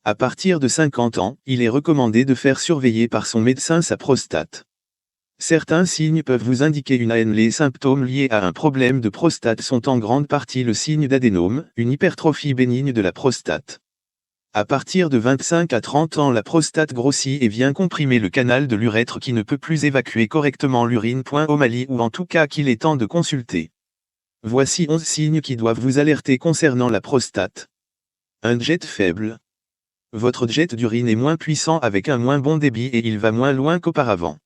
À partir de 50 ans, il est recommandé de faire surveiller par son médecin sa prostate. Certains signes peuvent vous indiquer une AN. Les symptômes liés à un problème de prostate sont en grande partie le signe d'adénome, une hypertrophie bénigne de la prostate. À partir de 25 à 30 ans, la prostate grossit et vient comprimer le canal de l'urètre qui ne peut plus évacuer correctement l'urine. Au Mali, ou en tout cas qu'il est temps de consulter. Voici 11 signes qui doivent vous alerter concernant la prostate. Un jet faible. Votre jet d'urine est moins puissant avec un moins bon débit et il va moins loin qu'auparavant.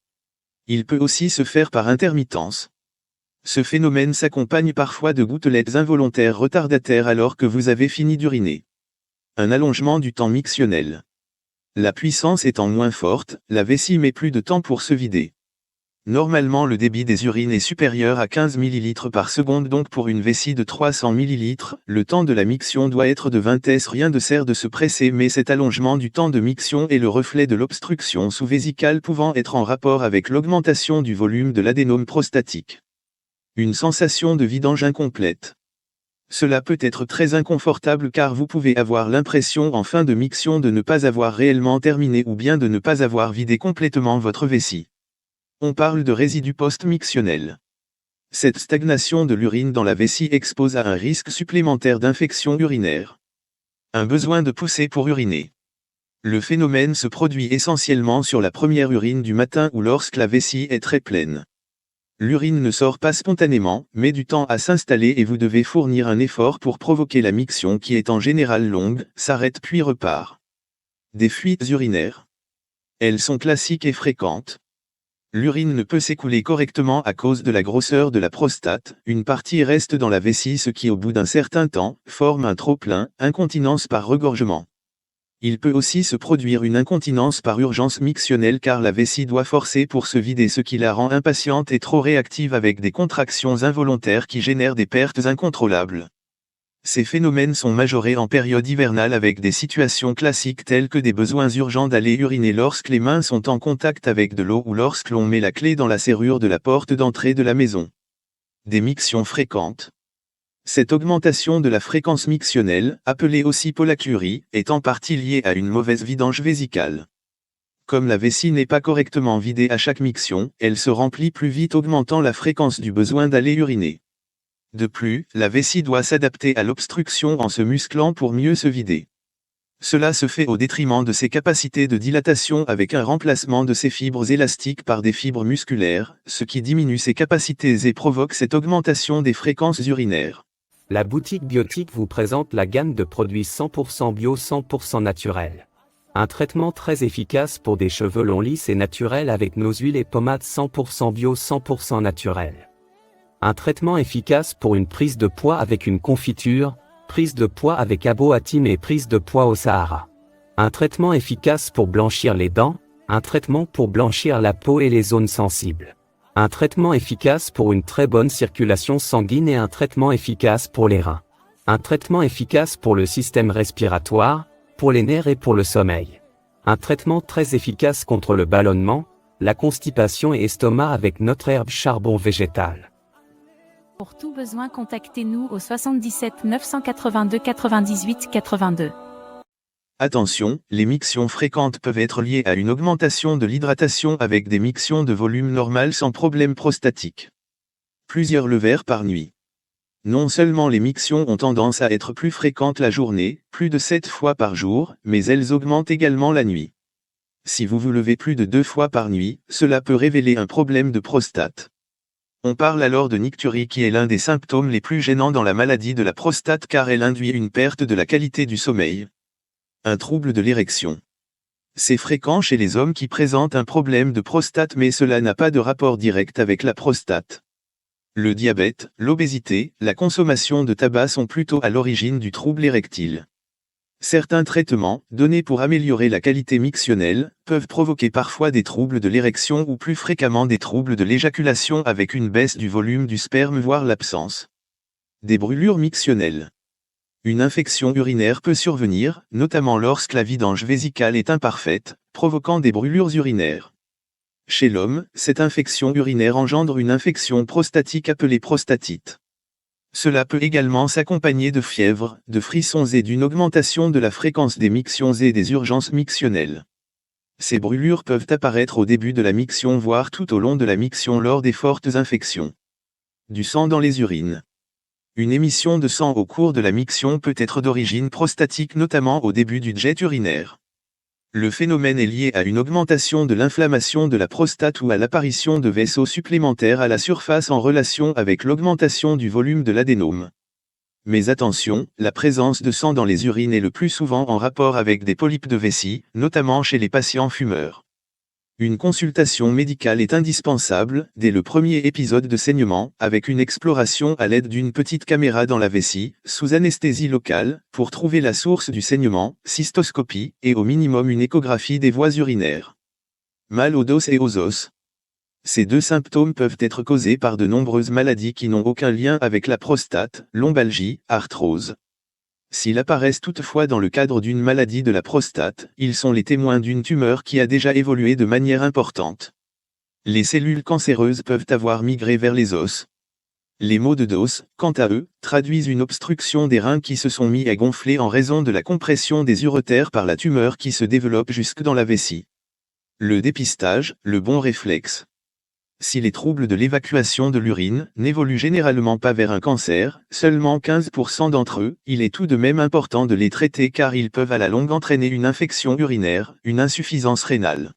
Il peut aussi se faire par intermittence. Ce phénomène s'accompagne parfois de gouttelettes involontaires retardataires alors que vous avez fini d'uriner. Un allongement du temps mictionnel. La puissance étant moins forte, la vessie met plus de temps pour se vider. Normalement le débit des urines est supérieur à 15 ml par seconde, donc pour une vessie de 300 ml, le temps de la miction doit être de 20 s. Rien ne sert de se presser, mais cet allongement du temps de miction est le reflet de l'obstruction sous-vésicale pouvant être en rapport avec l'augmentation du volume de l'adénome prostatique. Une sensation de vidange incomplète. Cela peut être très inconfortable car vous pouvez avoir l'impression en fin de miction de ne pas avoir réellement terminé ou bien de ne pas avoir vidé complètement votre vessie. On parle de résidus post-mictionnels. Cette stagnation de l'urine dans la vessie expose à un risque supplémentaire d'infection urinaire. Un besoin de pousser pour uriner. Le phénomène se produit essentiellement sur la première urine du matin ou lorsque la vessie est très pleine. L'urine ne sort pas spontanément, met du temps à s'installer et vous devez fournir un effort pour provoquer la miction qui est en général longue, s'arrête puis repart. Des fuites urinaires. Elles sont classiques et fréquentes. L'urine ne peut s'écouler correctement à cause de la grosseur de la prostate, une partie reste dans la vessie ce qui au bout d'un certain temps, forme un trop-plein, incontinence par regorgement. Il peut aussi se produire une incontinence par urgence mictionnelle car la vessie doit forcer pour se vider ce qui la rend impatiente et trop réactive avec des contractions involontaires qui génèrent des pertes incontrôlables. Ces phénomènes sont majorés en période hivernale avec des situations classiques telles que des besoins urgents d'aller uriner lorsque les mains sont en contact avec de l'eau ou lorsque l'on met la clé dans la serrure de la porte d'entrée de la maison. Des mictions fréquentes. Cette augmentation de la fréquence mictionnelle, appelée aussi pollachurie, est en partie liée à une mauvaise vidange vésicale. Comme la vessie n'est pas correctement vidée à chaque miction, elle se remplit plus vite augmentant la fréquence du besoin d'aller uriner. De plus, la vessie doit s'adapter à l'obstruction en se musclant pour mieux se vider. Cela se fait au détriment de ses capacités de dilatation avec un remplacement de ses fibres élastiques par des fibres musculaires, ce qui diminue ses capacités et provoque cette augmentation des fréquences urinaires. La boutique Biotique vous présente la gamme de produits 100% bio 100% naturels. Un traitement très efficace pour des cheveux longs lisses et naturels avec nos huiles et pommades 100% bio 100% naturelles. Un traitement efficace pour une prise de poids avec une confiture, prise de poids avec aboatime et prise de poids au Sahara. Un traitement efficace pour blanchir les dents, un traitement pour blanchir la peau et les zones sensibles. Un traitement efficace pour une très bonne circulation sanguine et un traitement efficace pour les reins. Un traitement efficace pour le système respiratoire, pour les nerfs et pour le sommeil. Un traitement très efficace contre le ballonnement, la constipation et estomac avec notre herbe charbon végétal. Pour tout besoin, contactez-nous au 77 982 98 82. Attention, les mictions fréquentes peuvent être liées à une augmentation de l'hydratation avec des mictions de volume normal sans problème prostatique. Plusieurs levers par nuit. Non seulement les mictions ont tendance à être plus fréquentes la journée, plus de 7 fois par jour, mais elles augmentent également la nuit. Si vous vous levez plus de 2 fois par nuit, cela peut révéler un problème de prostate. On parle alors de nicturie qui est l'un des symptômes les plus gênants dans la maladie de la prostate car elle induit une perte de la qualité du sommeil. Un trouble de l'érection. C'est fréquent chez les hommes qui présentent un problème de prostate mais cela n'a pas de rapport direct avec la prostate. Le diabète, l'obésité, la consommation de tabac sont plutôt à l'origine du trouble érectile. Certains traitements, donnés pour améliorer la qualité mictionnelle, peuvent provoquer parfois des troubles de l'érection ou plus fréquemment des troubles de l'éjaculation avec une baisse du volume du sperme voire l'absence. Des brûlures mictionnelles. Une infection urinaire peut survenir, notamment lorsque la vidange vésicale est imparfaite, provoquant des brûlures urinaires. Chez l'homme, cette infection urinaire engendre une infection prostatique appelée prostatite. Cela peut également s'accompagner de fièvre, de frissons et d'une augmentation de la fréquence des mictions et des urgences mictionnelles. Ces brûlures peuvent apparaître au début de la miction voire tout au long de la miction lors des fortes infections. Du sang dans les urines. Une émission de sang au cours de la miction peut être d'origine prostatique notamment au début du jet urinaire. Le phénomène est lié à une augmentation de l'inflammation de la prostate ou à l'apparition de vaisseaux supplémentaires à la surface en relation avec l'augmentation du volume de l'adénome. Mais attention, la présence de sang dans les urines est le plus souvent en rapport avec des polypes de vessie, notamment chez les patients fumeurs. Une consultation médicale est indispensable, dès le premier épisode de saignement, avec une exploration à l'aide d'une petite caméra dans la vessie, sous anesthésie locale, pour trouver la source du saignement, cystoscopie, et au minimum une échographie des voies urinaires. Mal au dos et aux os. Ces deux symptômes peuvent être causés par de nombreuses maladies qui n'ont aucun lien avec la prostate, lombalgie, arthrose. S'ils apparaissent toutefois dans le cadre d'une maladie de la prostate, ils sont les témoins d'une tumeur qui a déjà évolué de manière importante. Les cellules cancéreuses peuvent avoir migré vers les os. Les maux de dos, quant à eux, traduisent une obstruction des reins qui se sont mis à gonfler en raison de la compression des uretères par la tumeur qui se développe jusque dans la vessie. Le dépistage, le bon réflexe. Si les troubles de l'évacuation de l'urine n'évoluent généralement pas vers un cancer, seulement 15% d'entre eux, il est tout de même important de les traiter car ils peuvent à la longue entraîner une infection urinaire, une insuffisance rénale.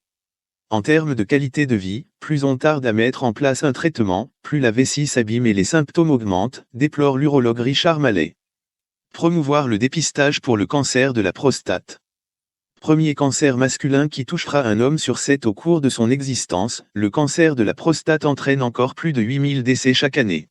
En termes de qualité de vie, plus on tarde à mettre en place un traitement, plus la vessie s'abîme et les symptômes augmentent, déplore l'urologue Richard Mallet. Promouvoir le dépistage pour le cancer de la prostate. Premier cancer masculin qui touchera un homme sur 7 au cours de son existence, le cancer de la prostate entraîne encore plus de 8000 décès chaque année.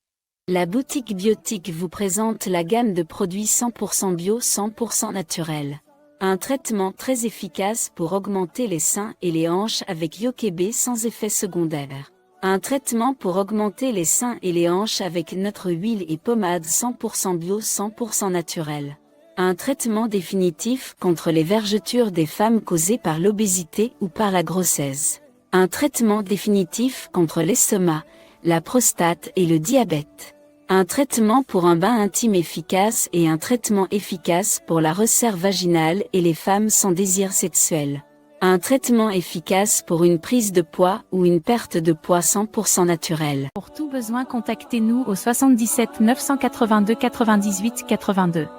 La boutique Biotique vous présente la gamme de produits 100% bio, 100% naturels. Un traitement très efficace pour augmenter les seins et les hanches avec Yokebe sans effet secondaire. Un traitement pour augmenter les seins et les hanches avec notre huile et pommade 100% bio, 100% naturel. Un traitement définitif contre les vergetures des femmes causées par l'obésité ou par la grossesse. Un traitement définitif contre l'estomac, la prostate et le diabète. Un traitement pour un bain intime efficace et un traitement efficace pour la resserre vaginale et les femmes sans désir sexuel. Un traitement efficace pour une prise de poids ou une perte de poids 100% naturel. Pour tout besoin, contactez-nous au 77 982 98 82.